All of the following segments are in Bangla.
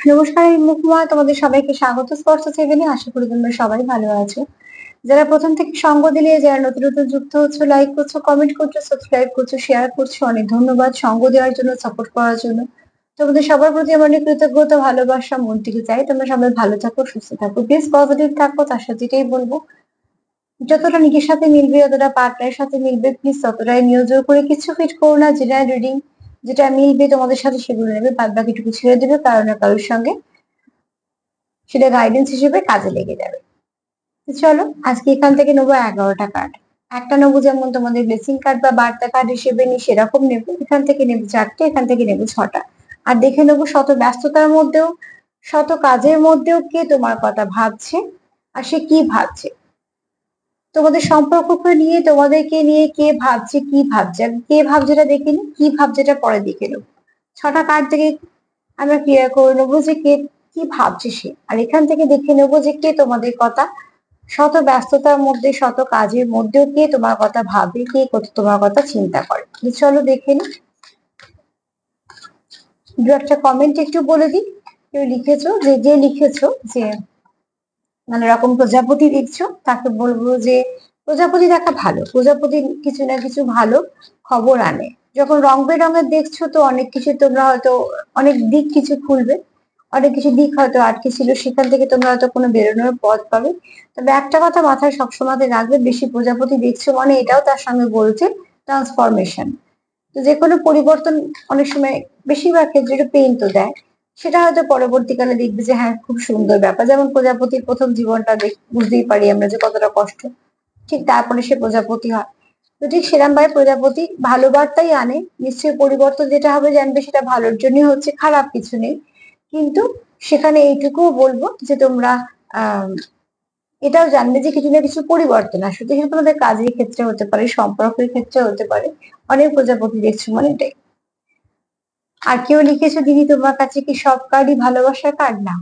নমস্কার, আমি মুকুমা। তোমাদের সবাইকে স্বাগত স্পর্শ সেভেনে। আশা করি তোমরা সবাই ভালো আছো। যারা প্রথম থেকে সঙ্গ দিলে, যারা নতুন নতুন যুক্ত হচ্ছে, লাইক করছো, কমেন্ট করছো, সাবস্ক্রাইব করছো, শেয়ার করছো, অনেক ধন্যবাদ সঙ্গ দেওয়ার জন্য, সাপোর্ট করার জন্য। তোমাদের সবার প্রতি আমার অনেক কৃতজ্ঞতা, ভালোবাসা মন থেকে চাই তোমরা সবাই ভালো থাকো, সুস্থ থাকো, বেশ পজিটিভ থাকো। তার সাথে এটাই বলবো, যতটা নিজের সাথে মিলবে, যতটা পার্টনারের সাথে মিলবে, প্লিজ ততটাই নিয়োজন করে কিছু ফিট করো না। জেনারেল রিডিং যেটা মিলবে তোমাদের সাথে সেগুলো নেবে, বাদ বাকিটুকু ছেড়ে দেবে কারো না কারোর সঙ্গে, সেটা গাইডেন্স হিসেবে কাজে লেগে যাবে। তো চলো আজকে এখান থেকে নেবো 11টা কার্ড। একটা নেবো যেমন তোমাদের ব্লেসিং কার্ড বা বার্তা কার্ড হিসেবে নি, সেরকম নেবো। এখান থেকে নেবো 4টে, এখান থেকে নেবো 6টা। আর দেখে নেবো শত ব্যস্ততার মধ্যেও, শত কাজের মধ্যেও কে তোমার কথা ভাবছে আর সে কি ভাবছে। তোমাদের সম্পর্ককে নিয়ে, তোমাদেরকে নিয়ে কে ভাবছে, কি ভাবছে। আর কে ভাবছে এটা দেখে নি, কি ভাবছে এটা পরে দেখে নেবো। 6টা কার্ড থেকে আমরা ক্লিয়ার করে নেবো যে কে কি ভাবছে সে। আর এখান থেকে দেখে নেবো যে কে তোমাদের কথা, শত ব্যস্ততার মধ্যে, শত কাজের মধ্যেও কে তোমার কথা ভাবে, কে কত তোমার কথা চিন্তা করে। চলো দেখে নি। দু একটা কমেন্ট একটু বলে দিই। কেউ লিখেছো, যে লিখেছো যে নানা রকম প্রজাপতি দেখছো, তাকে বলবো যে প্রজাপতি দেখা ভালো। প্রজাপতি কিছু না কিছু ভালো খবর আনে। যখন রং বেরঙের দেখছো তো অনেক কিছু তোমরা হয়তো, অনেক দিক কিছু খুলবে, অনেক কিছু দিক হয়তো আটকে ছিল, সেখান থেকে তোমরা হয়তো কোনো বেরোনোর পথ পাবে। তবে একটা কথা মাথায় সবসময় রাখবে, বেশি প্রজাপতি দেখছো মানে এটাও তার সঙ্গে বলছে ট্রান্সফরমেশন। তো যে কোনো পরিবর্তন অনেক সময়, বেশিরভাগ ক্ষেত্রে একটু পেইন তো দেয়। সেটা হয়তো পরবর্তীকালে দেখবে যে হ্যাঁ খুব সুন্দর ব্যাপার। যেমন প্রজাপতির প্রথম জীবনটা বুঝতেই পারি আমরা যে কতটা কষ্ট, ঠিক তারপরে সে প্রজাপতি হয়। তো ঠিক সেরকম ভাবে প্রজাপতি ভালো বার্তাই আনে। নিশ্চয়ই পরিবর্তন যেটা হবে জানবে সেটা ভালোর জন্যই হচ্ছে, খারাপ কিছু নেই। কিন্তু সেখানে এইটুকুও বলবো যে তোমরা আহ এটাও জানবে যে কিছু না কিছু পরিবর্তন আসবে। সেটা তোমাদের কাজের ক্ষেত্রে হতে পারে, সম্পর্কের ক্ষেত্রে হতে পারে। অনেক প্রজাপতি দেখছো মানে এটাই। আর কেউ লিখেছো দিদি তোমার কাছে কি সব কার্ডই ভালোবাসার কার্ড? না,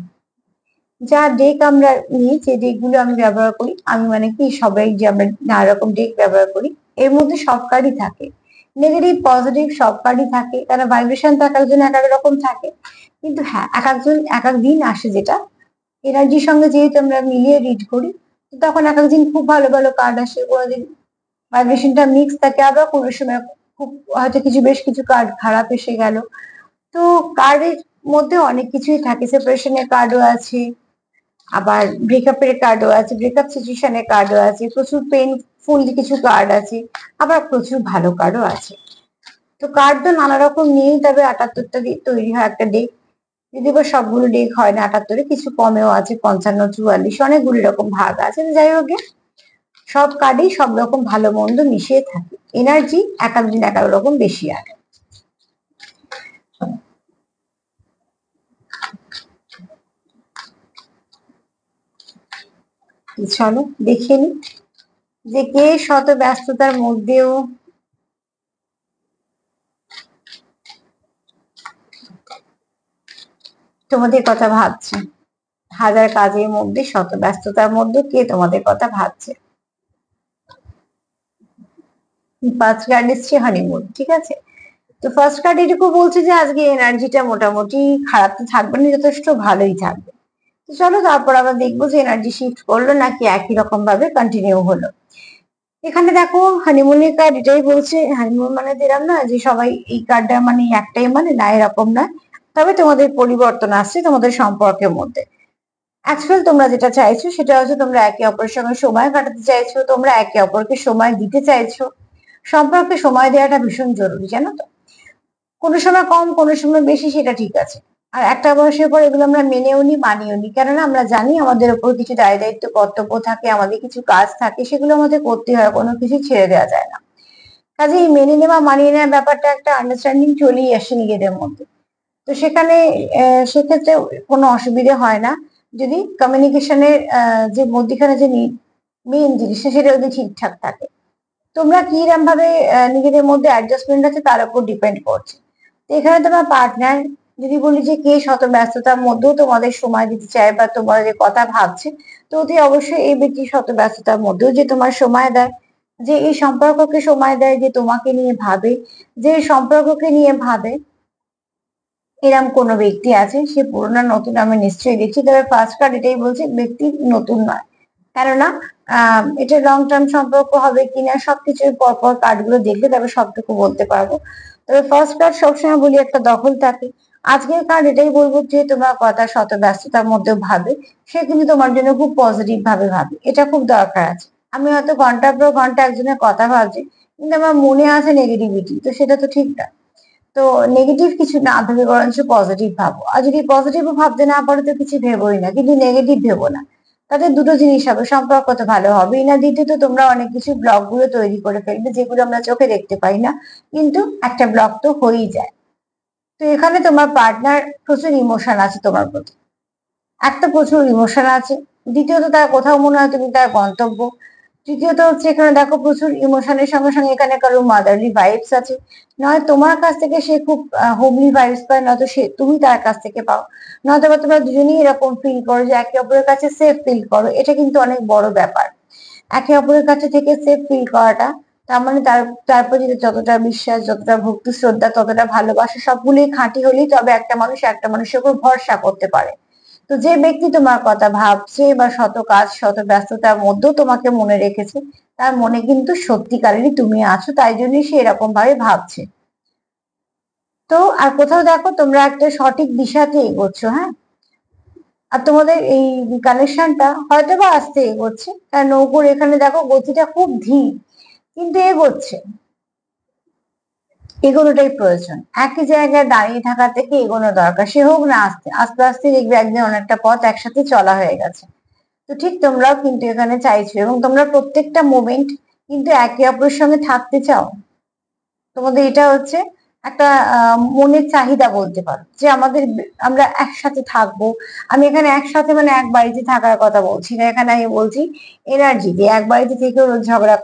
যা ডেক আমরা নিই, যে ডেক গুলো আমি ব্যবহার করি, আমি মানে কি সবাই যে আমরা নানা রকম ডেক ব্যবহার করি, এর মধ্যে সব কার্ডই থাকে, নেগেটিভ পজিটিভ সব কার্ডই থাকে। তারা ভাইব্রেশন তো এক একজন এক এক রকম থাকে। কিন্তু হ্যাঁ, এক একজন এক এক দিন আসে, যেটা এনার্জির সঙ্গে যেহেতু আমরা মিলিয়ে রিড করি, তো তখন এক একদিন খুব ভালো ভালো কার্ড আসে, কোনোদিন ভাইব্রেশনটা মিক্স থাকে, আবার কোনো সময় খুব হয়তো কিছু বেশ কিছু কার্ড খারাপ এসে গেল। তো কার্ডের মধ্যে অনেক কিছুই থাকে, সেপারেশনের কার্ডও আছে, আবার ব্রেকআপের কার্ডও আছে, ব্রেকআপ সিচুয়েশনের কার্ডও আছে, প্রচুর পেইনফুল কিছু কার্ড আছে, আবার প্রচুর ভালো কার্ডও আছে। তো কার্ড তো নানা রকম নিয়েই তবে 78টা তৈরি হয় একটা ডেক। যদি বা সবগুলো ডেক হয় না 78-এ, কিছু কমেও আছে, 55, 44, অনেকগুলি রকম ভাগ আছে। যাই হোক, সব কার্ডেই সব রকম ভালো মন্দ মিশিয়ে থাকে। এনার্জি এক একদিন এক এক রকম বেশি আনে। চলো দেখে নি যে কে শত ব্যস্ততার মধ্যেও তোমাদের কথা ভাবছে। হাজার কাজের মধ্যে, শত ব্যস্ততার মধ্যে কে তোমাদের কথা ভাবছে। ফার্স্ট কার্ড এসছে হানিমুন, ঠিক আছে। তো ফার্স্ট কার্ড এটুকু বলছে যে আজকে এনার্জিটা মোটামুটি খারাপ তো থাকবে না, যথেষ্ট ভালোই থাকবে। তো চলো তারপর আবার দেখবো যে এনার্জি শিফট করলো নাকি একই রকম ভাবে কন্টিনিউ হলো। এখানে দেখো হানিমুনের কার্ড এটাই বলছে। হানিমুন মানে দিলাম না যে সবাই এই কার্ডটা মানে একটাই, মানে না, এরকম না। তবে তোমাদের পরিবর্তন আসছে তোমাদের সম্পর্কের মধ্যে। অ্যাকচুয়াল তোমরা যেটা চাইছো সেটা হচ্ছে তোমরা একে অপরের সঙ্গে সময় কাটাতে চাইছো, তোমরা একে অপরকে সময় দিতে চাইছো। সম্পর্কে সময় দেওয়াটা ভীষণ জরুরি, জানো তো। কোনো সময় কম, কোনো সময় বেশি, সেটা ঠিক আছে। আর একটা বয়সের পর এগুলো আমরা মেনেও নি, মানিও নি, কেননা আমরা জানি আমাদের ওপর কিছু দায় দায়িত্ব কর্তব্য থাকে, আমাদের কিছু কাজ থাকে, সেগুলো আমাদের করতে হয়, কোনো কিছু ছেড়ে দেওয়া যায় না। কাজে এই মেনে নেওয়া, মানিয়ে নেওয়ার ব্যাপারটা একটা আন্ডারস্ট্যান্ডিং চলেই আসে নিজেদের মধ্যে। তো সেখানে সেক্ষেত্রে কোনো অসুবিধে হয় না, যদি কমিউনিকেশনের যে মধ্যখানে যে মেইন জিনিসটা সেটা যদি ঠিকঠাক থাকে। তোমরা কিরম ভাবে নিজেদের মধ্যে অ্যাডজাস্টমেন্ট আছে তার উপর ডিপেন্ড করছে। তো এখানে তোমার পার্টনার, যদি বলি যে কে শত ব্যস্ততার মধ্যেও তোমাদের সময় দিতে চায় বা তোমাদের কথা ভাবছে, তো অতি অবশ্যই এই ব্যক্তি শত ব্যস্ততার মধ্যেও যে তোমার সময় দেয়, যে এই সম্পর্ককে সময় দেয়, যে তোমাকে নিয়ে ভাবে, যে সম্পর্ককে নিয়ে ভাবে, এরম কোনো ব্যক্তি আছে, সে পুরোনো নতুন আমি নিশ্চয়ই দেখছি, তবে ফার্স্ট কার্ড এটাই বলছে ব্যক্তি নতুন নয়। কেননা এটা লং টার্ম সম্পর্ক হবে কিনা সবকিছুর পরপর কার্ড গুলো দেখলে তবে সবটুকু বলতে পারবো। তবে ফার্স্ট কার্ড সবসময় বলি একটা দখল থাকে। আজকের কার্ড এটাই বলবো যে তোমার কথা শত ব্যস্ততার মধ্যেও ভাবে, সে কিন্তু তোমার জন্য খুব পজিটিভ ভাবে ভাবে, এটা খুব দরকার আছে। আমি হয়তো ঘন্টার পর ঘন্টা একজনের কথা ভাবছি, কিন্তু আমার মনে আছে নেগেটিভিটি, তো সেটা তো ঠিক না। তো নেগেটিভ কিছু না ভেবে বরঞ্চ পজিটিভ ভাবো, আর যদি পজিটিভও ভাবতে না পারো তো কিছু ভেবোই না, কিন্তু নেগেটিভ ভেবো না। তাতে দুটো জিনিস হবে, সম্পর্ক তো ভালো হবেই না, দ্বিতীয়ত তোমরা অনেক কিছু ব্লগ গুলো তৈরি করে ফেলবে যেগুলো আমরা চোখে দেখতে পাই না, কিন্তু একটা ব্লগ তো হয়েই যায়। তো এখানে তোমার পার্টনার প্রচুর ইমোশন আছে তোমার প্রতি, একটা প্রচুর ইমোশন আছে, দ্বিতীয়ত তার কোথাও মনে হয় তুমি তার গন্তব্য, তৃতীয়ত হচ্ছে এখানে দেখো প্রচুর ইমোশনের সঙ্গে সঙ্গে এখানে কারো মাদারলি ভাইবস আছে। নয় তোমার কাছ থেকে সে খুব হোমলি ভাইবস পায়, নয়তো সে তুমি তার কাছ থেকে পাও, নয়তো বা তোমরা দুজনেই এরকম ফিল করো যে একে অপরের কাছে সেফ ফিল করো, এটা কিন্তু অনেক বড় ব্যাপার। একে অপরের কাছে থেকে সেফ ফিল করাটা, তার মানে তার প্রতি যতটা বিশ্বাস, যতটা ভক্তি শ্রদ্ধা, ততটা ভালোবাসা, সবগুলোই খাঁটি হলেই তবে একটা মানুষ একটা মানুষের উপর ভরসা করতে পারে। তো যে ব্যক্তি তোমার কথা ভাবছে বা শত কাজ শত ব্যস্ততার মধ্যেও তোমাকে মনে রেখেছে, তার মনে কিন্তু সত্যিকারেরই তুমি আছো, তাই জন্যই সে এরকম ভাবে ভাবছে। তো আর কোথাও দেখো তোমরা একটা সঠিক দিশাতে এগোচ্ছ, হ্যাঁ। আর তোমাদের এই কানেকশনটা হয়তো বা আস্তে এগোচ্ছে, কারণ নৌকোর এখানে দেখো গতিটা খুব ধীর, কিন্তু এগোচ্ছে। এগোনোটাই প্রয়োজন, একই জায়গায় দাঁড়িয়ে থাকা থেকে এগোনো দরকার, সে হোক না আস্তে আস্তে আস্তে দেখবে একদিন অনেকটা পথ একসাথে চলা হয়ে গেছে। তো ঠিক তোমরাও কিন্তু এখানে চাইছো এবং তোমরা প্রত্যেকটা মোমেন্ট কিন্তু একে অপরের সঙ্গে থাকতে চাও। তোমাদের এটা হচ্ছে একটা মনের চাহিদা বলতে পারো, যে আমরা একসাথে থাকবো। আমি এখানে একসাথে মানে এক বাড়িতে থাকার কথা বলছি না, এখানে আমি বলছি এনার্জি দিয়ে এক বাড়িতে থেকেও ঝগড়া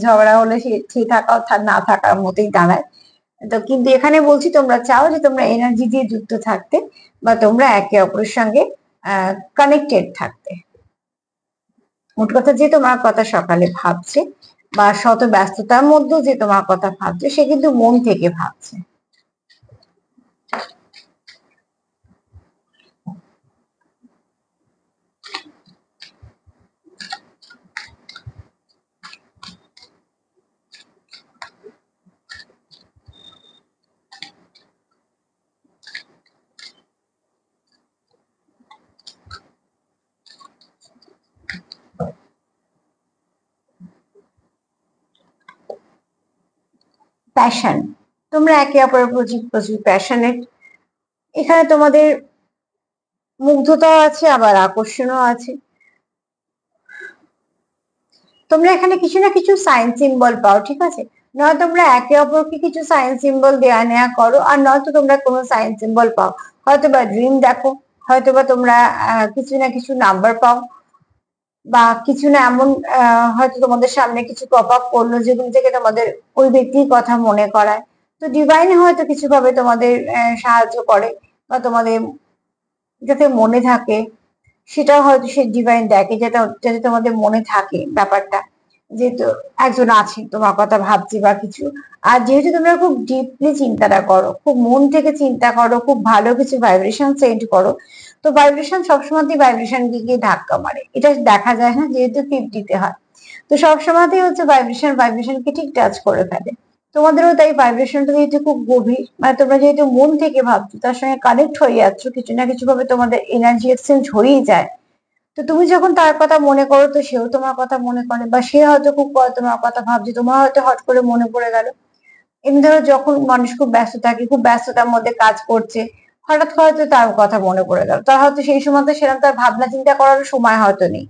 ঝগড়া হলে সে থাকা না থাকার মতোই দাঁড়ায়। তো কিন্তু এখানে বলছি তোমরা চাও যে তোমরা এনার্জি দিয়ে যুক্ত থাকতে, বা তোমরা একে অপরের সঙ্গে কানেক্টেড থাকতে। মোট কথা যে তোমার কথা সকালে ভাবছে বা শত ব্যস্ততার মধ্যেও যে তোমার কথা ভাবছে, সে কিন্তু মন থেকে ভাবছে। প্যাশন, তোমরা একে অপরের প্রতি প্রচুর প্যাশনেট। এখানে তোমাদের মুগ্ধতাও আছে আবার আকর্ষণও আছে। তোমরা এখানে কিছু না কিছু সাইন সিম্বল পাও, ঠিক আছে। নয় তোমরা একে অপরকে কিছু সাইন সিম্বল দেয়া নেয়া করো, আর নয়তো তোমরা কোনো সাইন সিম্বল পাও, হয়তো বা ড্রিম দেখো, হয়তো বা তোমরা কিছু না কিছু নাম্বার পাও, বা কিছু না এমন হয়তো তোমাদের সামনে কিছু পপ আপ করলো যেগুলো থেকে তোমাদের ওই ব্যক্তির কথা মনে করায়। তো ডিভাইন হয়তো কিছু ভাবে তোমাদের সাহায্য করে, বা তোমাদের যাতে মনে থাকে সেটাও হয়তো সে ডিভাইন দেখে, যেটা যাতে তোমাদের মনে থাকে ব্যাপারটা, যেহেতু একজন আছে তোমার কথা ভাবছি বা কিছু। আর যেহেতু তোমরা খুব ডিপলি চিন্তাটা করো, খুব মন থেকে চিন্তা করো, খুব ভালো কিছু ভাইব্রেশন সেন্ড করো, তো ভাইব্রেশন সবসময়তেই ভাইব্রেশন গিয়ে ধাক্কা মারে, এটা দেখা যায় না, যেহেতু 50-তে হয়। তো সবসময়তেই হচ্ছে ভাইব্রেশন ভাইব্রেশনকে ঠিক টাচ করে ফেলে। তোমাদেরও তাই ভাইব্রেশনটা যেহেতু খুব গভীর, মানে তোমরা যেহেতু মন থেকে ভাবছো, তার সঙ্গে কানেক্ট হয়ে যাচ্ছ, কিছু না কিছু ভাবে তোমাদের এনার্জি এক্সচেঞ্জ হয়েই যায়। তো তুমি যখন তার কথা মনে করো, তো সেও তোমার কথা মনে করে, বা সে হয়তো খুব তোমার কথা ভাবছে, তোমার হয়তো হট করে মনে পড়ে গেল। এমনি ধরো যখন মানুষ খুব ব্যস্ত থাকে, খুব ব্যস্ততার মধ্যে কাজ করছে, হঠাৎ হয়তো তার কথা মনে পড়ে গেল, তার হয়তো সেই সময় তো সেরকম তার ভাবনা চিন্তা করার সময় হয়তো নেই।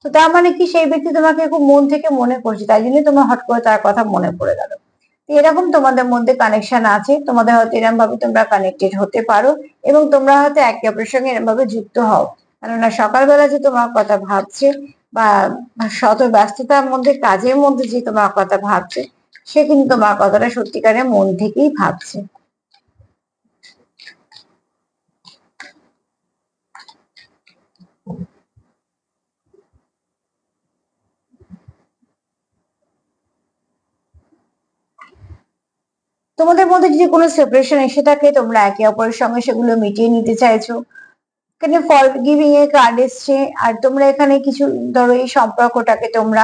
তো তার মানে কি সেই ব্যক্তি তোমাকে খুব মন থেকে মনে করছে, তাই জন্য তোমার হট করে তার কথা মনে পড়ে গেল। তো এরকম তোমাদের মধ্যে কানেকশন আছে, তোমাদের হয়তো এরকম ভাবে তোমরা কানেক্টেড হতে পারো, এবং তোমরা হয়তো একে অপরের সঙ্গে এরকম ভাবে যুক্ত হও। কেননা সকালবেলা যে তোমার কথা ভাবছে, বা শত ব্যস্ততার মধ্যে কাজের মধ্যে যে তোমার কথা ভাবছে, সে কিন্তু তোমার কথাটা সত্যিকারের মন থেকেই ভাবছে। তোমাদের মধ্যে তোমাদের যদি কোনো সেপারেশন এসে থাকে, তোমরা একে অপরের সঙ্গে সেগুলো মিটিয়ে নিতে চাইছো। এখানে ফরগিভিং এর কার্ড এসছে, আর তোমরা এখানে কিছু ধরো এই সম্পর্কটাকে তোমরা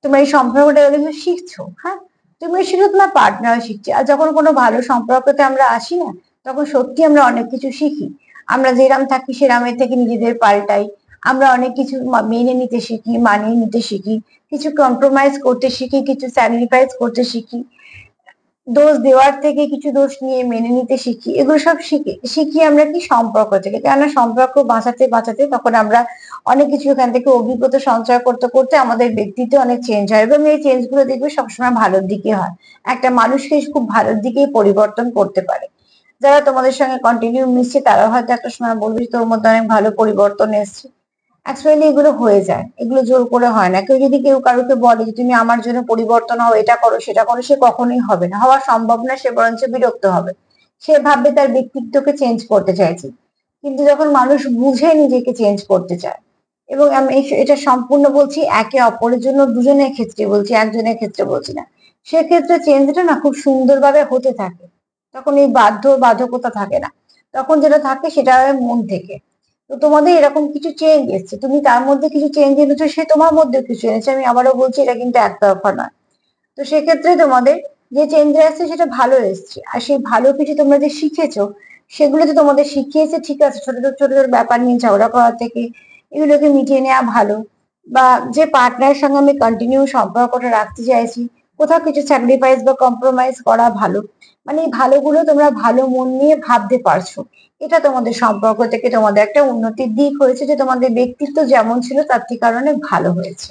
এই সম্পর্কটা কিছু শিখছো। হ্যাঁ, তুমি শিখছো, তোমার পার্টনার শিখছে। আর যখন কোনো ভালো সম্পর্কতে আমরা আসি না, তখন সত্যি আমরা অনেক কিছু শিখি। আমরা যেরাম থাকি সেরামের থেকে নিজেদের পাল্টাই। আমরা অনেক কিছু মেনে নিতে শিখি, মানিয়ে নিতে শিখি, কিছু কম্প্রোমাইজ করতে শিখি, কিছু স্যাক্রিফাইস করতে শিখি, দোষ দেওয়ার থেকে কিছু দোষ নিয়ে মেনে নিতে শিখি। এগুলো সব শিখি আমরা কি সম্পর্ক থেকে। কেননা সম্পর্ক বাঁচাতে বাঁচাতে তখন আমরা অনেক কিছু এখান থেকে অভিজ্ঞতা সঞ্চয় করতে করতে আমাদের ব্যক্তিত্ব অনেক চেঞ্জ হয়, এবং এই চেঞ্জ গুলো দেখবে সবসময় ভালোর দিকে হয়। একটা মানুষকে খুব ভালোর দিকেই পরিবর্তন করতে পারে। যারা তোমাদের সঙ্গে কন্টিনিউ মিশছে তারা হয়তো একটা সময় বলবে তোর মধ্যে অনেক ভালো পরিবর্তন এসছে। অ্যাকচুয়ালি এগুলো হয়ে যায়, এগুলো জোর করে হয় না। কেউ যদি কারোকে বলে যে তুমি আমার জন্য পরিবর্তন হও, এটা করো সেটা করো, সে কখনোই হবে না, হওয়া সম্ভব না। সে বরঞ্চ বিরক্ত হবে। সে ভাববে তার ব্যক্তিত্বকে চেঞ্জ করতে চাইছি। কিন্তু যখন মানুষ বুঝে নিজেকে চেঞ্জ করতে চায়, এবং আমি এটা সম্পূর্ণ বলছি একে অপরের জন্য, দুজনের ক্ষেত্রে বলছি, একজনের ক্ষেত্রে বলছি না, সেক্ষেত্রে চেঞ্জটা না খুব সুন্দরভাবে হতে থাকে। তখন এই বাধ্যকতা থাকে না। তখন যেটা থাকে সেটা হয় মন থেকে। তো তোমাদের এরকম কিছু চেঞ্জ এসছে, তুমি তার মধ্যে কিছু চেঞ্জ এনেছো, সে তোমার মধ্যে কিছু এনেছে। আমি আবারও বলছি, এটা কিন্তু একতরফা নয়। তো সেক্ষেত্রে তোমাদের যে চেঞ্জ এসছে সেটা ভালো এসছে। আর সেই ভালো কিছু তোমরা যে শিখেছো, সেগুলো তো তোমাদের শিখিয়েছে, ঠিক আছে, ছোট ছোট ছোট ছোট ব্যাপার নিয়ে ঝগড়া করার থেকে এগুলোকে মিটিয়ে নেওয়া ভালো। বা যে পার্টনারের সঙ্গে আমি কন্টিনিউ সম্পর্কটা রাখতে চাইছি, কোথাও কিছু স্যাক্রিফাইস বা কম্প্রোমাইজ করা ভালো। মানে এই ভালোগুলো তোমরা ভালো মন নিয়ে ভাবতে পারছো। এটা তোমাদের সম্পর্ক থেকে তোমাদের একটা উন্নতির দিক হয়েছে, যে তোমাদের ব্যক্তিত্ব যেমন ছিল তার থেকে কারণে ভালো হয়েছে।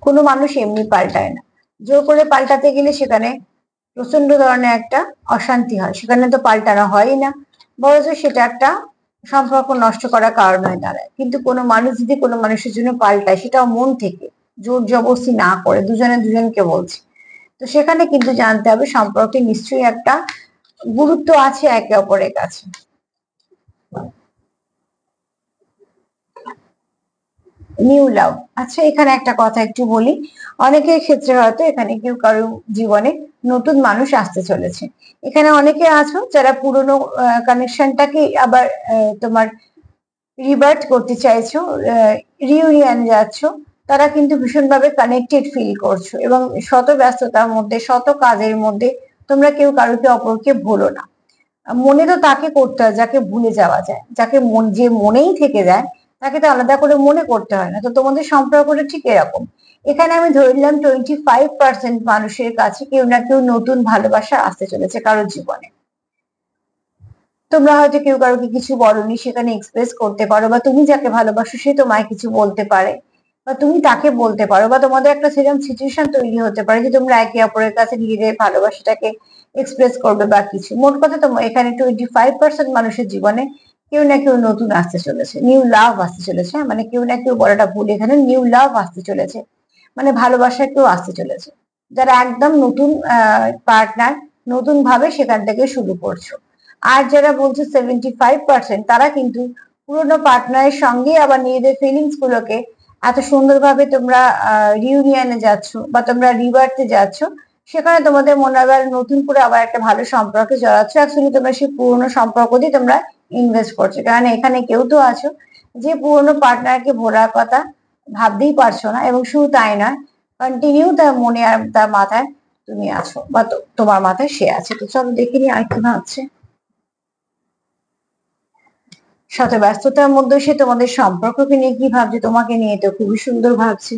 কোনো মানুষ এমনি পাল্টায় না। জোর করে পাল্টাতে গেলে সেখানে প্রচন্ড ধরনের একটা অশান্তি হয়, সেখানে তো পাল্টানো হয়ই না, বরঞ্চ সেটা একটা সম্পর্ক নষ্ট করার কারণ হয়ে দাঁড়ায়। কিন্তু কোনো মানুষ যদি কোনো মানুষের জন্য পাল্টায়, সেটাও মন থেকে, জোর জবরদস্তি না করে, দুজনে দুজনকে বলছে, তো সেখানে কিন্তু জানতে হবে সম্পর্কে নিশ্চয়ই একটা গুরুত্ব আছে একে অপরের কাছে। নিউ লাভ, আচ্ছা এখানে একটা কথা একটু বলি। অনেকের ক্ষেত্রে হয়তো এখানে কেউ কারো জীবনে নতুন মানুষ আসতে চলেছে। এখানে অনেকে আছো যারা পুরনো কানেকশনটাকে আবার তোমার রিভার্ট করতে চাইছো, রিউনিয়ন যাচ্ছ। তারা কিন্তু ভীষণভাবে কানেক্টেড ফিল করছো, এবং শত ব্যস্ততার মধ্যে, শত কাজের মধ্যে তোমরা কেউ কারোকে অপরকে ভুলো না। মনে তো তাকে করতে হয় যাকে ভুলে যাওয়া যায়, যাকে যে মনেই থেকে যায়, তাকে তো আলাদা করে মনে করতে হয় না। তো তোমাদের সম্পর্কটা ঠিক এরকম। এখানে আমি ধরে নিলাম 25% মানুষের কাছে কেউ না কেউ নতুন ভালোবাসা আসতে চলেছে কারোর জীবনে। তোমরা হয়তো কেউ কারোকে কিছু বলনি, সেখানে এক্সপ্রেস করতে পারো, বা তুমি যাকে ভালোবাসো সে তোমায় কিছু বলতে পারে, বা তুমি তাকে বলতে পারো, বা তোমাদের একটা সেরকম সিচুয়েশন তৈরি হতে পারে যে তোমরা একে অপরের কাছে নিজেদের ভালোবাসাটাকে এক্সপ্রেস করবে বা কিছু। মোট কথা তোমার এখানে 25% মানুষের জীবনে কেউ না কেউ নতুন আসতে চলেছে, নিউ লাভ আসতে চলেছে। মানে কেউ না কেউ বলাটা ভুল, এখানে নিউ লাভ আসতে চলেছে, মানে ভালোবাসা কেউ আসতে চলেছে, যারা একদম নতুন পার্টনার, নতুন ভাবে সেখান থেকে শুরু করছো। আর যারা বলছো 75%, তারা কিন্তু পুরোনো পার্টনারের সঙ্গে আবার নিজেদের ফিলিংস গুলোকে এত সুন্দরভাবে তোমরা রিউনিয়নে যাচ্ছ বা তোমরা রিবার্থে যাচ্ছ, সেখানে তোমাদের মনে আবার নতুন করে আবার একটা ভালো সম্পর্কে জড়াচ্ছ। অ্যাকচুয়ালি তোমরা সেই পুরোনো সম্পর্ক দিয়ে তোমরা ইনভেস্ট করছো, কারণ এখানে কেউ তো আছো যে পুরোনো পার্টনারকে ভোলার কথা ভাবতেই পারছো না, এবং শুধু তাই নয়, কন্টিনিউ তার মনে আর তার মাথায় তুমি আছো, বা তোমার মাথায় সে আছে। তো চলো দেখে নি আর কি ভাবছে। শত ব্যস্ততার মধ্যে সে তোমাদের সম্পর্ককে নিয়ে কি ভাবছে, তোমাকে নিয়ে তো খুবই সুন্দর ভাবছে।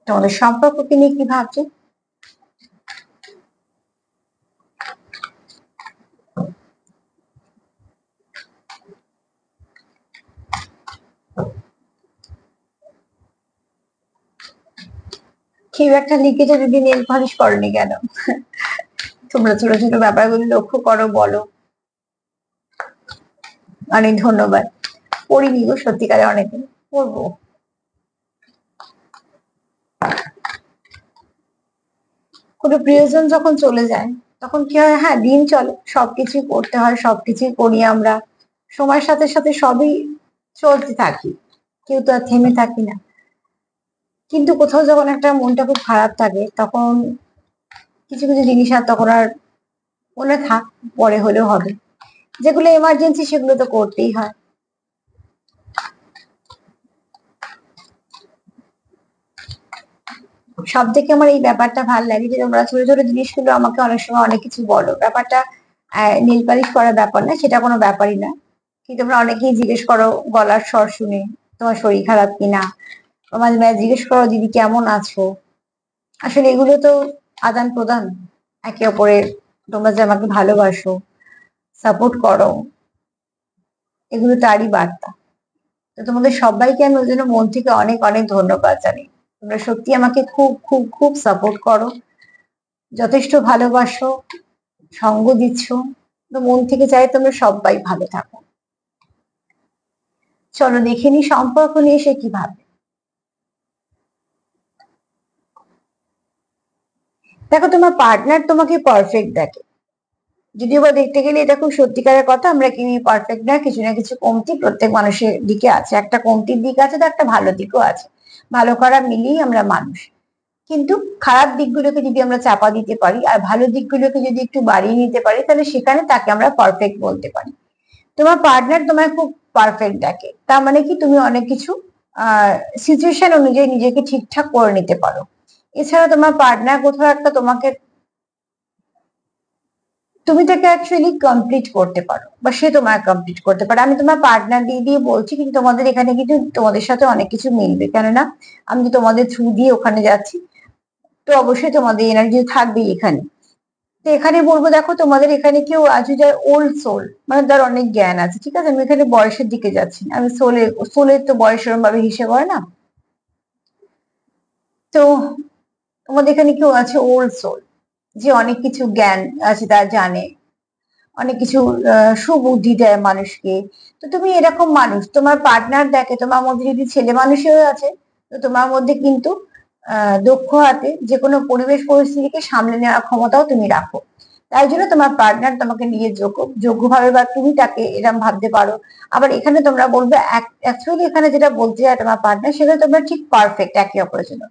তোমাদের সম্পর্ককে নিয়ে কি ভাবছে। কেউ একটা লিখেছে যদি নেল পালিশ করনি কেন। তোমরা ছোট ছোট ব্যাপারগুলো লক্ষ্য করো, বলো। অনেক ধন্যবাদ। পড়িনি গো সত্যিকারে, অনেকে পড়বো। কোনো প্রিয়জন যখন চলে যায় তখন কি হয়, হ্যাঁ দিন চলে, সবকিছু করতে হয়, সবকিছু করি আমরা, সময়ের সাথে সাথে সবই চলতে থাকি। কেউ তো আর থেমে থাকি না। কিন্তু কোথাও যখন একটা মনটা খুব খারাপ থাকে তখন কিছু কিছু জিনিস আর তখন আর মনে থাক, পরে হলেও হবে। যেগুলো এমার্জেন্সি সেগুলো তো করতেই হয়। সব থেকে আমার এই ব্যাপারটা ভালো লাগে যে তোমরা ছোট ছোট জিনিসগুলো আমাকে অনেক সময় অনেক কিছু বলো। ব্যাপারটা নীল পালিশ করার ব্যাপার না, সেটা কোনো ব্যাপারই না। কি তোমরা অনেকেই জিজ্ঞেস করো গলার স্বর শুনে তোমার শরীর খারাপ কিনা, মাঝে মাঝে জিজ্ঞেস করো দিদি কেমন আছো। আসলে এগুলো তো আদান প্রদান একে অপরের। তোমরা যে আমাকে ভালোবাসো, সাপোর্ট করো, এগুলো তারই বার্তা। তো তোমাদের সবাইকে আমি ওই জন্য মন থেকে অনেক অনেক ধন্যবাদ জানাই। তোমরা সত্যি আমাকে খুব খুব খুব সাপোর্ট করো, যথেষ্ট ভালোবাসো, সঙ্গ দিচ্ছ। তো মন থেকে চাই তোমরা সবাই ভালো থাকো। চলো দেখে নি সম্পর্ক নিয়ে সে কি ভাবে। দেখো তোমার পার্টনার তোমাকে পারফেক্ট দেখে, যদিও বা দেখতে গেলে এটা খুব সত্যিকারের কথা, আমরা কেউই পারফেক্ট না, কিছু না কিছু কমতি প্রত্যেক মানুষের দিকে আছে। একটা কমতির দিক আছে তো একটা ভালো দিকও আছে, ভালো খারাপ মিলিয়ে আমরা মানুষ। কিন্তু খারাপ দিকগুলোকে যদি আমরা চাপা দিতে পারি আর ভালো দিকগুলোকে যদি একটু বাড়িয়ে নিতে পারি তাহলে সেখানে তাকে আমরা পারফেক্ট বলতে পারি। তোমার পার্টনার তোমায় খুব পারফেক্ট দেখে, তার মানে কি তুমি অনেক কিছু সিচুয়েশন অনুযায়ী নিজেকে ঠিকঠাক করে নিতে পারো। এছাড়া তোমার পার্টনার কোথাও একটা তোমাকে, তুমি তাকে অ্যাকচুয়ালি কমপ্লিট করতে পারো বা সে তোমায় কমপ্লিট করতে পারে। আমি তোমার পার্টনার দিয়ে দিয়ে বলছি, কিন্তু তোমাদের এখানে কিন্তু তোমাদের সাথে অনেক কিছু মিলবে, কেননা আমি তো তোমাদের থ্রু দিয়ে ওখানে যাচ্ছি। তো অবশ্যই তোমাদের এনার্জি থাকবেই এখানে। তো এখানে বলবো দেখো তোমাদের এখানে কেউ আছে যার ওল্ড সোল, মানে তার অনেক জ্ঞান আছে, ঠিক আছে। আমি এখানে বয়সের দিকে যাচ্ছি না, আমি সোলের তো বয়স এরকম ভাবে হিসেব হয় না। তো তোমাদের এখানে কেউ আছে ওল্ড সোল, যে অনেক কিছু জ্ঞান আছে, তার জানে অনেক কিছু, সুবুদ্ধি দেয় মানুষকে। তো তুমি এরকম মানুষ, তোমার পার্টনার দেখে তোমার মধ্যে যদি ছেলে মানুষও আছে, তো তোমার মধ্যে কিন্তু দক্ষ হাতে যে কোনো পরিবেশ পরিস্থিতিকে সামলে নেওয়ার ক্ষমতাও তুমি রাখো। তাই জন্য তোমার পার্টনার তোমাকে নিয়ে যোগ্যভাবে বা তুমি তাকে এরকম ভাবতে পারো। আবার এখানে তোমরা বলবে অ্যাকচুয়ালি এখানে যেটা বলতে চায় তোমার পার্টনার, সেটা তোমরা ঠিক পারফেক্ট একে অপরের জন্য।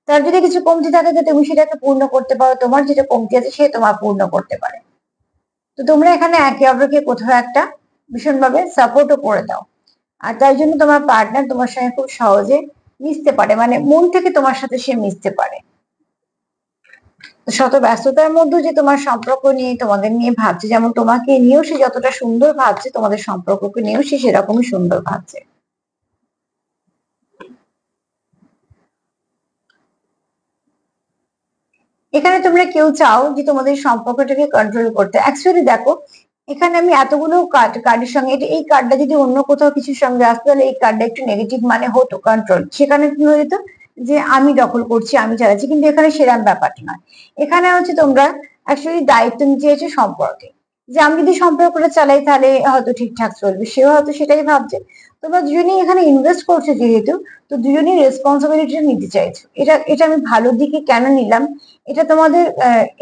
তার যদি কিছু কমতি থাকে তো তুমি সেটাকে পূর্ণ করতে পারো, তোমার যেটা কমতি আছে সে তোমার পূর্ণ করতে পারে। তো তোমরা এখানে একে অপরকে কোথাও একটা ভীষণভাবে সাপোর্টও করে দাও। আর তাই জন্য তোমার পার্টনার তোমার সঙ্গে খুব সহজে মিশতে পারে, মানে মন থেকে তোমার সাথে সে মিশতে পারে। তো শত ব্যস্ততার মধ্যেও যে তোমার সম্পর্ক নিয়ে তোমাদের নিয়ে ভাবছে, যেমন তোমাকে নিয়েও সে যতটা সুন্দর ভাবছে, তোমাদের সম্পর্ককে নিয়েও সে সেরকমই সুন্দর ভাবছে। এখানে তোমরা কেউ চাও যে তোমাদের সম্পর্কটাকে কন্ট্রোল করতে। অ্যাকচুয়ালি দেখো এখানে আমি এতগুলো কার্ডের সঙ্গে এই কার্ডটা যদি অন্য কোথাও কিছুর সঙ্গে আসতো তাহলে এই কার্ডটা একটু নেগেটিভ মানে হতো কন্ট্রোল, সেখানে কি হয়ে যেত যে আমি দখল করছি আমি চালাচ্ছি, কিন্তু এখানে সেরাম ব্যাপারটা নয়। এখানে হচ্ছে তোমরা অ্যাকচুয়ালি দায়িত্ব নিতে চাইছো সম্পর্কে, যে আমি যদি সম্পর্কটা চালাই তাহলে হয়তো ঠিকঠাক চলবে, সেও হয়তো সেটাই ভাবছে। তোমরা দুজনেই এখানে ইনভেস্ট করছো যেহেতু, তো দুজনেই রেসপন্সিবিলিটিটা নিতে চাইছো। এটা এটা আমি ভালো দিকে কেন নিলাম, এটা তোমাদের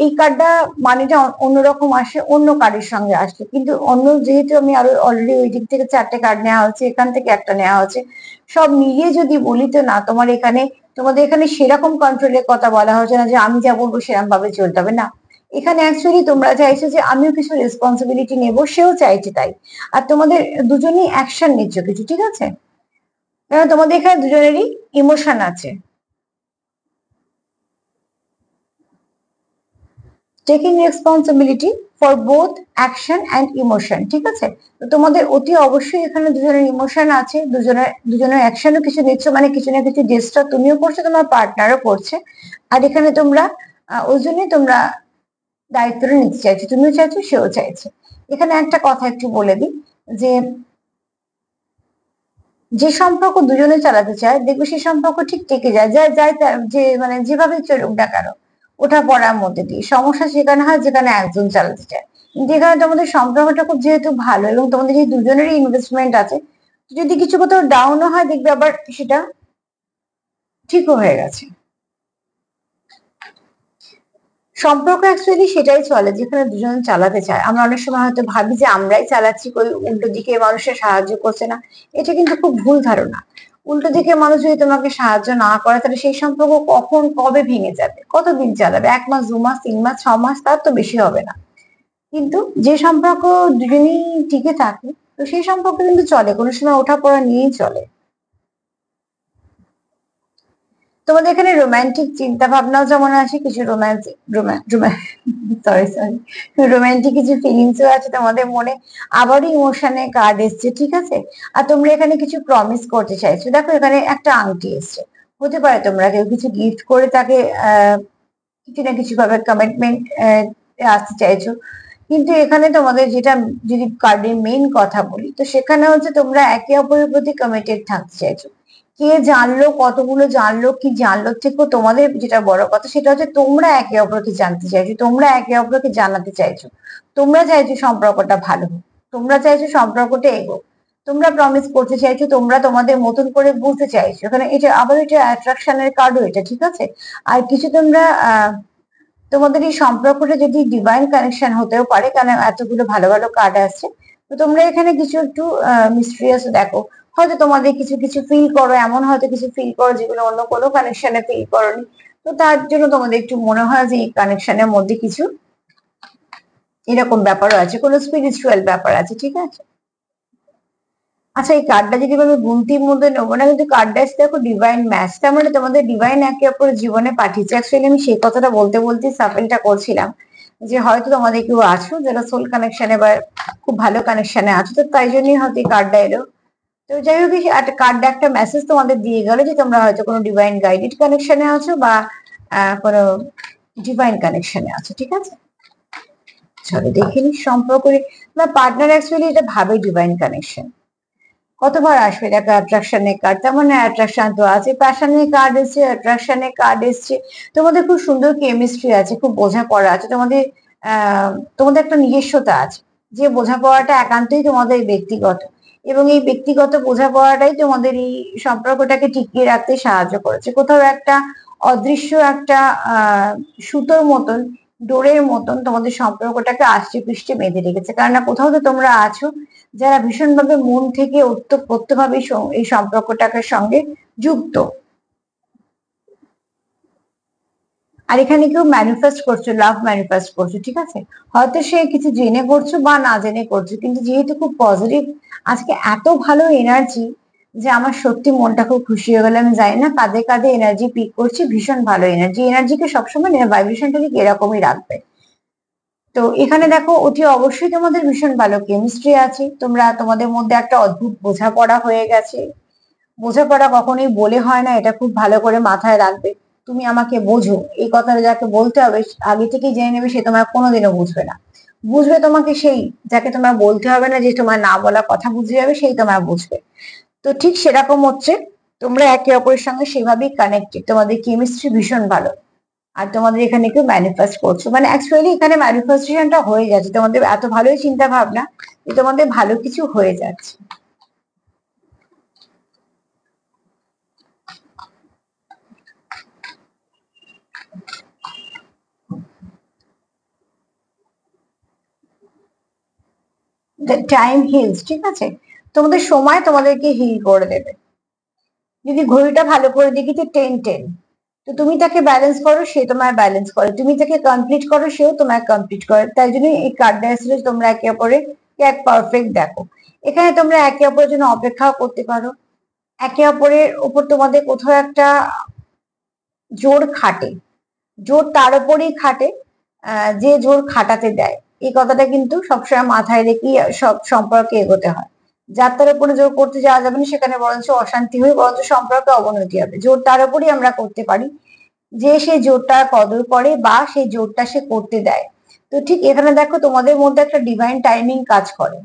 এই কার্ডটা মানেটা অন্যরকম আসে অন্য কার্ডের সঙ্গে আসছে, কিন্তু অন্য যেহেতু আমি আরো অলরেডি ওই দিক থেকে 4টে কার্ড নেওয়া হচ্ছে, এখান থেকে একটা নেওয়া হচ্ছে, সব মিলিয়ে যদি বলি তো না, তোমাদের এখানে সেরকম কন্ট্রোলের কথা বলা হচ্ছে না যে আমি যা বলবো সেরকম ভাবে চলতে হবে না। এখানে অ্যাকচুয়ালি তোমরা চাইছো যে আমিও কিছু রেসপন্সিবিলিটি নেবো, সেও চাইছে তাই। আর তোমাদের দুজনেই অ্যাকশন নিচ্ছ কিছু, ঠিক আছে। কারণ তোমাদের এখানে দুজনেরই ইমোশন আছে, taking responsibility for both action and emotion, ঠিক আছে। তো তোমাদের অতি অবশ্যই এখানে দুজনের ইমোশন আছে, দুজনের অ্যাকশনও কিছু নিচ্ছ, মানে কিছু না কিছু জেস্টার তুমিও করছো, তোমার পার্টনারও করছে। আর এখানে তোমরা ওই জন্যই তোমরা দায়িত্বটা নিতে চাইছো, তুমিও চাইছো সেও চাইছে। এখানে একটা কথা একটু বলে দিই, যে যে সম্পর্ক দুজনে চালাতে চায় দেখবে সে সম্পর্ক ঠিক টিকে যায়, যায় তার যে মানে যেভাবে চলুক না কেন, ওঠা পড়ার মধ্যে দিয়ে। সমস্যা সেখানে হয় যেখানে একজন চালাতে চায়। কিন্তু এখানে তোমাদের সম্পর্কটা খুব যেহেতু ভালো এবং তোমাদের যে দুজনেরই ইনভেস্টমেন্ট আছে, যদি কিছু কোথাও ডাউনও হয় দেখবে আবার সেটা ঠিকও হয়ে গেছে। সম্পর্ক অ্যাকচুয়ালি সেটাই চলে যেখানে দুজন চালাতে চায়। আমরা অনেক সময় হয়তো ভাবি যে আমরাই চালাচ্ছি, কই উল্টো দিকে মানুষের সাহায্য করছে না, এটা কিন্তু খুব ভুল ধারণা। উল্টো দিকে মানুষ যদি তোমাকে সাহায্য না করে তাহলে সেই সম্পর্ক কখন কবে ভেঙে যাবে, কতদিন চালাবে, 1 মাস 2 মাস 3 মাস 6 মাস, তার তো বেশি হবে না। কিন্তু যে সম্পর্ক দুজনেই টিকে থাকে, তো সেই সম্পর্ক কিন্তু চলে, কোনো সময় ওঠাপড়া নিয়েই চলে। তোমাদের এখানে রোমান্টিক চিন্তা ভাবনাও যেমন আছে, কিছু রোমান্টিক রোমান্টিক কিছু ফিলিংসও আছে তোমাদের মনে, আবারও ইমোশনের কার্ড এসছে, ঠিক আছে। আর তোমরা এখানে কিছু প্রমিস করতে চাইছো, দেখো এখানে একটা আংটি এসছে, হতে পারে তোমরা কেউ কিছু গিফট করে তাকে কিছু না কিছু ভাবে কমিটমেন্ট আসতে চাইছো। কিন্তু এখানে তোমাদের যেটা, যদি কার্ডের মেইন কথা বলি, তো সেখানে হচ্ছে তোমরা একে অপরের প্রতি কমিটেড থাকতে চাইছো। কে জানলো, কতগুলো জানলো, কি জানলো থেকেও তোমাদের যেটা বড় কথা সেটা হচ্ছে তোমরা একে অপরকে জানতে চাইছো, তোমরা একে অপরকে জানাতে চাইছো, তোমরা চাইছো সম্পর্কটা ভালো হোক, তোমরা চাইছো সম্পর্কটা এগোক, তোমরা প্রমিস করতে চাইছো, তোমরা তোমাদের মতন করে বুঝতে চাইছো। এখানে এটা আবার এটা অ্যাট্রাকশনের কার্ডও এটা, ঠিক আছে। আর কিছু তোমরা তোমাদের এই সম্পর্কটা যদি ডিভাইন কানেকশন হতেও পারে, কারণ এতগুলো ভালো ভালো কার্ড আসছে, তো তোমরা এখানে কিছু একটু মিস্ট্রিয়াস দেখো, হয়তো তোমাদের কিছু কিছু ফিল করো, এমন হয়তো কিছু ফিল করো যেগুলো অন্য কোনো কানেকশনে ফিল করোনি, তো তার জন্য তোমাদের একটু মনে হয় যে এই কানেকশনের মধ্যে কিছু এরকম ব্যাপারও আছে, কোনো স্পিরিচুয়াল ব্যাপার আছে, ঠিক আছে। আচ্ছা, এই কার্ডটা যদি আমি গুনতির মধ্যে নেবো না, কিন্তু কার্ডটা এসে দেখো ডিভাইন ম্যাচ, তার মানে তোমাদের ডিভাইন একে অপরের জীবনে পাঠিয়েছে। অ্যাকচুয়ালি আমি সেই কথাটা বলতে বলতে সাফেলটা করছিলাম, যে হয়তো তোমাদের কেউ আছো যারা সোল কানেকশনে বা খুব ভালো কানেকশনে আছো, তো তাই জন্যই হয়তো এই কার্ডটা এলো। তো যাই হোক, একটা কার্ডটা একটা মেসেজ তোমাদের দিয়ে গেল যে তোমরা হয়তো কোনো ডিভাইন গাইডেড কানেকশনে আছো বা কোনো ডিভাইন কানেকশনে আছো, ঠিক আছে। চলো দেখে নি সম্পর্ক, তোমার পার্টনার অ্যাকচুয়ালি এটা ভাবে ডিভাইন কানেকশন কতবার আসবে, দেখো অ্যাট্রাকশনের কার্ড, তার মানে অ্যাট্রাকশন তো আছে, প্যাশনের কার্ড এসছে, অ্যাট্রাকশনের কার্ড এসছে, তোমাদের খুব সুন্দর কেমিস্ট্রি আছে, খুব বোঝাপড়া আছে, তোমাদের তোমাদের একটা নিজস্বতা আছে, যে বোঝাপড়াটা একান্তই তোমাদের ব্যক্তিগত, এবং এই ব্যক্তিগত বোঝাপড়াটাই তোমাদের এই সম্পর্কটাকে টিকিয়ে রাখতে সাহায্য করেছে। কোথাও একটা অদৃশ্য একটা সুতোর মতন, ডোরের মতন তোমাদের সম্পর্কটাকে আষ্টে পৃষ্ঠে বেঁধে রেখেছে, কারণ না কোথাও তো তোমরা আছো যারা ভীষণভাবে মন থেকে ওতপ্রোতভাবে এই সম্পর্কটাকে সঙ্গে যুক্ত। আর এখানে কেউ ম্যানিফেস্ট করছো, লাভ ম্যানিফেস্ট করছো, ঠিক আছে। হয়তো সে কিছু জেনে করছো বা না জেনে করছো, কিন্তু যেহেতু খুব পজিটিভ, আজকে এত ভালো এনার্জি যে আমার সত্যি মনটা খুব খুশি হয়ে গেল। আমি জানি না কাঁধে কাঁধে এনার্জি পিক করছি, ভীষণ ভালো এনার্জি, এনার্জিকে সবসময় ভাইব্রেশনটা ঠিক এরকমই রাখবে। তো এখানে দেখো অতি অবশ্যই তোমাদের ভীষণ ভালো কেমিস্ট্রি আছে, তোমরা তোমাদের মধ্যে একটা অদ্ভুত বোঝাপড়া হয়ে গেছে। বোঝাপড়া কখনোই বলে হয় না, এটা খুব ভালো করে মাথায় রাখবে। তুমি আমাকে বোঝো, এই কথাটা যাকে বলতে হবে আগে থেকেই জেনে নেবে, সে তোমার কোনোদিনও বুঝবে না। বুঝবে তোমাকে সেই, যাকে তোমার বলতে হবে না, যে তোমার না বলা কথা বুঝে যাবে, সেই তোমার বুঝবে। তো ঠিক সেরকম হচ্ছে, তোমরা একে অপরের সঙ্গে সেভাবেই কানেক্টেড, তোমাদের কেমিস্ট্রি ভীষণ ভালো। আর তোমাদের এখানে কেউ ম্যানিফেস্ট করছো, মানে অ্যাকচুয়ালি এখানে ম্যানিফেস্টেশনটা হয়ে যাচ্ছে, তোমাদের এত ভালোই চিন্তা ভাবনা যে তোমাদের ভালো কিছু হয়ে যাচ্ছে। টাইম হিলস, ঠিক আছে, তোমাদের সময় তোমাদেরকে হিল করে দেবে। যদি ঘড়িটা ভালো করে দেখি তো 10-10, তো তুমি তাকে ব্যালেন্স করো, সে তোমায় ব্যালেন্স করে, তুমি তাকে কমপ্লিট করো, সেও তোমায় কমপ্লিট করে, তাই জন্য এই কার্ডটা এসেছে, তোমরা একে অপরে এক পারফেক্ট দেখো। এখানে তোমরা একে অপরের জন্য অপেক্ষাও করতে পারো, একে অপরের উপর তোমাদের কোথাও একটা জোর খাটে, জোর তার উপরেই খাটে যে জোর খাটাতে দেয়, এই কথাটা কিন্তু সবসময় মাথায় রেখেই সব সম্পর্কে এগোতে হয়। যার তার উপরে জোর করতে যাওয়া যাবে না, সেখানে বরঞ্চ অশান্তি হয়ে বরঞ্চ সম্পর্কে অবনতি হবে। জোর তার উপরই আমরা করতে পারি যে সেই জোরটা কদর করে বা সেই জোরটা সে করতে দেয়। তো ঠিক এখানে দেখো তোমাদের মধ্যে একটা ডিভাইন টাইমিং কাজ করে,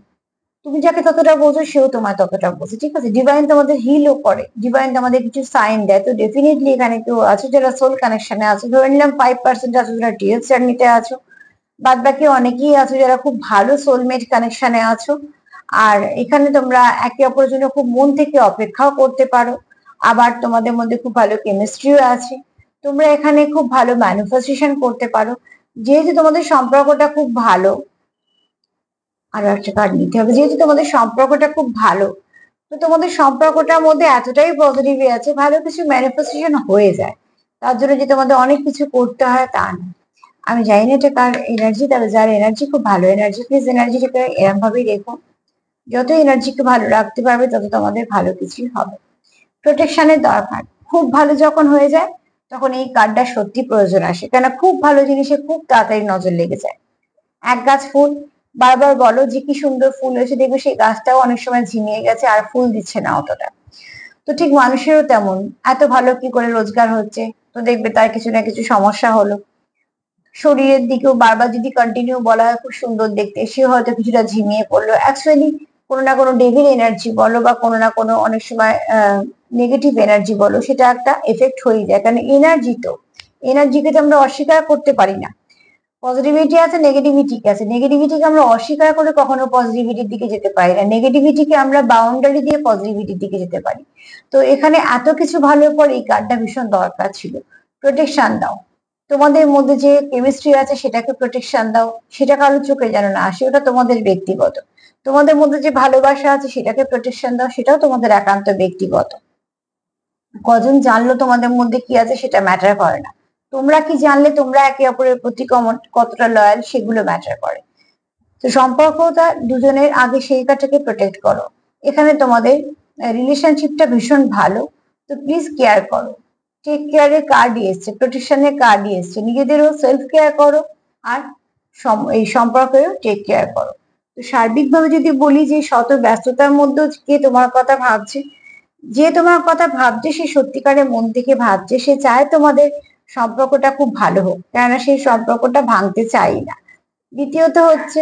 তুমি যাকে ততটা বোঝো সেও তোমায় ততটা বোঝে, ঠিক আছে। ডিভাইন তোমাদের হিলও করে, ডিভাইন তোমাদের কিছু সাইন দেয়। তো ডেফিনেটলি এখানে কেউ আছো যারা সোল কানেকশনে আছো, ধরে নিলাম 5% আছো যারা ডিএস জার্নিতে আছো, বাদ বাকি অনেকেই আছো যারা খুব ভালো সোলমেট কানেকশনে আছো। আর এখানে তোমরা একে অপরের জন্য খুব মন থেকে অপেক্ষাও করতে পারো, আবার তোমাদের মধ্যে খুব ভালো কেমিস্ট্রিও আছে, তোমরা এখানে খুব ভালো ম্যানিফেস্টেশন করতে পারো। যেহেতু তোমাদের সম্পর্কটা খুব ভালো, আরো একটা কার্ড নিতে হবে, যেহেতু তোমাদের সম্পর্কটা খুব ভালো, তো তোমাদের সম্পর্কটার মধ্যে এতটাই পজিটিভ আছে, ভালো কিছু ম্যানিফেস্টেশন হয়ে যায়। তার জন্য যে তোমাদের অনেক কিছু করতে হয় তা না। আমি জানি না এটা কার এনার্জি, তবে যার এনার্জি খুব ভালো এনার্জি, প্লিজ এনার্জিটাকে এরম ভাবেই রেখো। যত এনার্জিকে ভালো রাখতে পারবে তত তোমাদের ভালো কিছুই হবে। প্রোটেকশনের দরকার খুব ভালো যখন হয়ে যায় তখন এই কার্ডটা সত্যি প্রয়োজন আসে, কেন খুব ভালো জিনিসে খুব তাড়াতাড়ি নজর লেগে যায়। এক গাছ ফুল, বারবার বলো যে কি সুন্দর ফুল হয়েছে, দেখবে সেই গাছটাও অনেক সময় ঝিমিয়ে গেছে আর ফুল দিচ্ছে না অতটা। তো ঠিক মানুষেরও তেমন, এত ভালো কি করে রোজগার হচ্ছে, তো দেখবে তার কিছু না কিছু সমস্যা হলো। শরীরের দিকেও বারবার যদি কন্টিনিউ বলা হয় খুব সুন্দর দেখতে, সে হয়তো কিছুটা ঝিমিয়ে পড়লো। অ্যাকচুয়ালি কোনো না কোনো ডেভিল এনার্জি বলো বা কোনো না কোনো অনেক সময় নেগেটিভ এনার্জি বলো, সেটা একটা এফেক্ট হয়ে যায়, কারণ এনার্জি তো, এনার্জিকে তো আমরা অস্বীকার করতে পারি না। পজিটিভিটি আছে, নেগেটিভিটি আছে, নেগেটিভিটিকে আমরা অস্বীকার করে কখনো পজিটিভিটির দিকে যেতে পারি না, নেগেটিভিটিকে আমরা বাউন্ডারি দিয়ে পজিটিভিটির দিকে যেতে পারি। তো এখানে এত কিছু ভালোর পর এই কার্ডটা ভীষণ দরকার ছিল। প্রোটেকশন দাও, তোমাদের মধ্যে যে কেমিস্ট্রি আছে সেটাকে প্রোটেকশন দাও, সেটা কারোর চোখে যেন না আসে, ওটা তোমাদের ব্যক্তিগত। তোমাদের মধ্যে যে ভালোবাসা আছে সেটাকে প্রোটেকশন দাও, সেটাও তোমাদের একান্ত ব্যক্তিগত। কজন জানলো তোমাদের মধ্যে কি আছে সেটা ম্যাটার করে না, তোমরা কি জানলে, তোমরা একে অপরের প্রতি কতটা লয়াল সেগুলো ম্যাটার করে। তো সম্পর্কটা দুজনের আগে সেইটাকে প্রোটেক্ট করো। এখানে তোমাদের রিলেশনশিপটা ভীষণ ভালো, তো প্লিজ কেয়ার করো। টেক কেয়ারের কার্ডই এসছে, প্রোটেকশনের কার্ডই এসছে, নিজেদেরও সেলফ কেয়ার করো আর এই সম্পর্কেও টেক কেয়ার করো। তো সার্বিকভাবে যদি বলি যে শত ব্যস্ততার মধ্যেও কে তোমার কথা ভাবছে, যে তোমার কথা ভাবছে সে সত্যিকারের মন থেকে ভাবছে, সে চায় তোমাদের সম্পর্কটা খুব ভালো হোক, কেননা সেই সম্পর্কটা ভাঙতে চাই না। দ্বিতীয়ত হচ্ছে,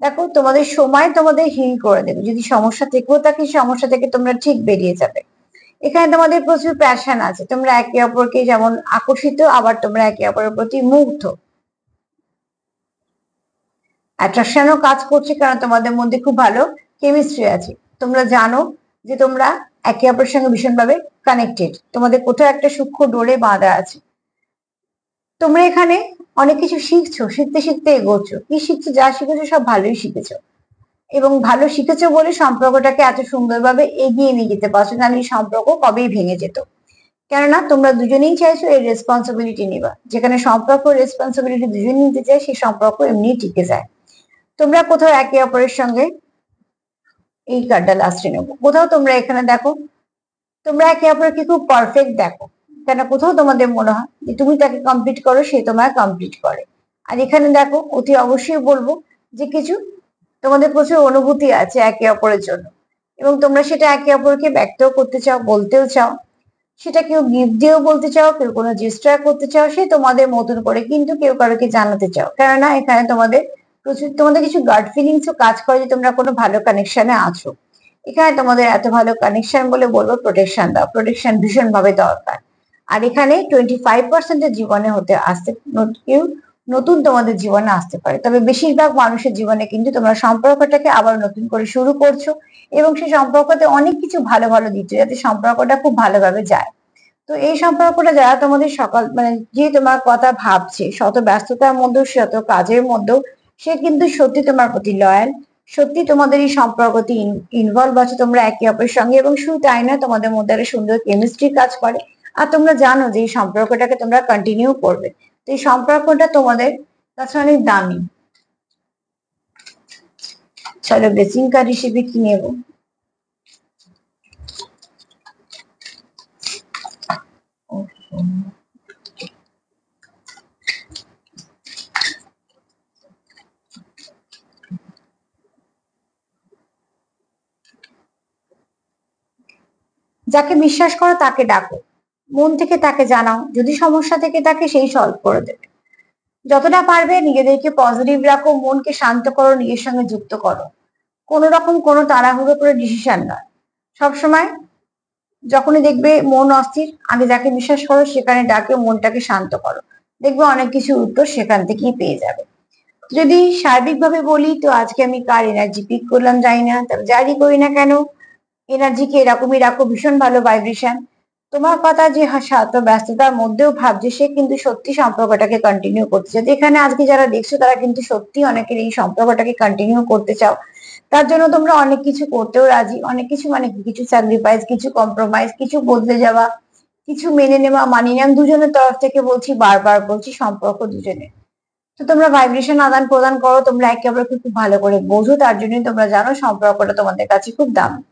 দেখো তোমাদের সময় তোমাদের হিল করে দেবে, যদি সমস্যা থেকেও থাকে সমস্যা থেকে তোমরা ঠিক বেরিয়ে যাবে। এখানে তোমাদের প্রচুর প্যাশন আছে, তোমরা একে অপরকে যেমন আকর্ষিত, আবার তোমরা একে অপরের প্রতি মুগ্ধ, অ্যাট্রাকশনও কাজ করছে, কারণ তোমাদের মধ্যে খুব ভালো কেমিস্ট্রি আছে। তোমরা জানো যে তোমরা একে অপরের সঙ্গে ভীষণভাবে কানেক্টেড, তোমাদের কোথাও একটা সূক্ষ্ম ডোরে বাঁধা আছে। তোমরা এখানে অনেক কিছু শিখছো, শিখতে শিখতে এগোচ্ছ, কি শিখছো, যা শিখেছো সব ভালোই শিখেছো, এবং ভালো শিখেছো বলে সম্পর্কটাকে এত সুন্দরভাবে এগিয়ে নিয়ে যেতে পারছো, নাহলে এই সম্পর্ক কবেই ভেঙে যেত। কেননা তোমরা দুজনেই চাইছো এই রেসপন্সিবিলিটি নেবা, যেখানে সম্পর্ক রেসপন্সিবিলিটি দুজন নিতে চায় সেই সম্পর্ক এমনি টিকে যায়। তোমরা কোথাও একে অপরের সঙ্গে, এই কার্ডটা লাস্টে নেবো, কোথাও তোমরা এখানে দেখো তোমরা একে অপরকে খুব পারফেক্ট দেখো, কেন কোথাও তোমাদের মনে হয় যে তুমি তাকে কমপ্লিট করো, সে তোমায় কমপ্লিট করে। আর এখানে দেখো অতি অবশ্যই বলবো যে কিছু তোমাদের প্রচুর অনুভূতি আছে একে অপরের জন্য, এবং তোমরা সেটা একে অপরকে ব্যক্তও করতে চাও, বলতেও চাও। সেটা কেউ গিফট দিয়েও বলতে চাও, কেউ কোনো জেস্টার করতে চাও, সে তোমাদের মতন করে, কিন্তু কেউ কারোকে জানাতে চাও, কেননা এখানে তোমাদের প্রচুর, তোমাদের কিছু গার্ড ফিলিংসও কাজ করে যে তোমরা কোনো ভালো কানেকশনে আছো। এখানে তোমাদের এত ভালো কানেকশন বলে বলবো প্রোটেকশন দাও, প্রোটেকশন ভীষণ ভাবে দরকার। আর এখানে 25% জীবনে হতে আসতে কেউ নতুন তোমাদের জীবনে আসতে পারে, তবে বেশিরভাগ মানুষের জীবনে কিন্তু তোমরা সম্পর্কটাকে আবার নতুন করে শুরু করছো, এবং সেই সম্পর্কতে অনেক কিছু ভালো ভালো দিচ্ছ যাতে সম্পর্কটা খুব ভালোভাবে যায়। তো এই সম্পর্কটা যারা তোমাদের সকাল মানে যে তোমার কথা ভাবছে, শত ব্যস্ততার মধ্যেও শত কাজের মধ্যেও সে কিন্তু সত্যি তোমার প্রতি লয়াল, সত্যি তোমাদের এই সম্পর্কতে ইনভলভ আছে তোমরা একে অপরের সঙ্গে, এবং শুধু তাই না তোমাদের মধ্যে একটা সুন্দর কেমিস্ট্রি কাজ করে। আর তোমরা জানো যে এই সম্পর্কটাকে তোমরা কন্টিনিউ করবে, তো এই সম্পর্কটা তোমাদের কাছে অনেক দামি। চলো ব্লেসিং কার্ড হিসেবে কি নেবো, যাকে বিশ্বাস করো তাকে ডাকো, মন থেকে তাকে জানাও, যদি সমস্যা থেকে তাকে সেই সলভ করে দেবে। যতটা পারবে নিজেদেরকে পজিটিভ রাখো, মনকে শান্ত করো, নিজের সঙ্গে যুক্ত করো। কোনো রকম কোনো তাড়াহুড়ো করে ডিসিশন নয়, সবসময় যখনই দেখবে মন অস্থির, আগে যাকে বিশ্বাস করো সেখানে ডাকে মনটাকে শান্ত করো, দেখবে অনেক কিছু উত্তর সেখান থেকেই পেয়ে যাবে। যদি সার্বিকভাবে বলি, তো আজকে আমি কার এনার্জি পিক করলাম জানি না, তবে যারই করি না কেন এনার্জিকে এরকমই রাখো, ভীষণ ভালো ভাইব্রেশন। তোমার কথা যে শত ব্যস্ততার মধ্যেও ভাবছে, সে কিন্তু সত্যি সম্পর্কটাকে কন্টিনিউ করতে চায়। এখানে আজকে যারা দেখছো তারা কিন্তু সত্যি অনেকের এই সম্পর্কটাকে কন্টিনিউ করতে চাও, তার জন্য তোমরা অনেক কিছু করতেও রাজি, অনেক কিছু মানে কিছু স্যাক্রিফাইস, কিছু কম্প্রোমাইজ, কিছু বদলে যাওয়া, কিছু মেনে নেওয়া, মানিয়ে নেওয়া। দুজনের তরফ থেকে বলছি, বারবার বলছি, সম্পর্ক দুজনের। তো তোমরা ভাইব্রেশন আদান প্রদান করো, তোমরা একে অপরকে খুব ভালো করে বোঝো, তার জন্যই তোমরা জানো সম্পর্কটা তোমাদের কাছে খুব দামি।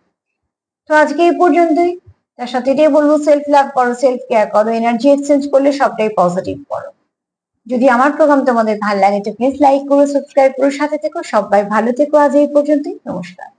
তো আজকে এই পর্যন্তই। তার সাথে এটাই বলবো, সেলফ লাভ করো, সেলফ কেয়ার করো, এনার্জি এক্সচেঞ্জ করলে সবটাই পজিটিভ করো। যদি আমার প্রোগ্রাম তোমাদের ভালো লাগে তো প্লিজ লাইক করো, সাবস্ক্রাইব করো, সাথে থেকো। সবাই ভালো থেকো। আজ এই পর্যন্তই, নমস্কার।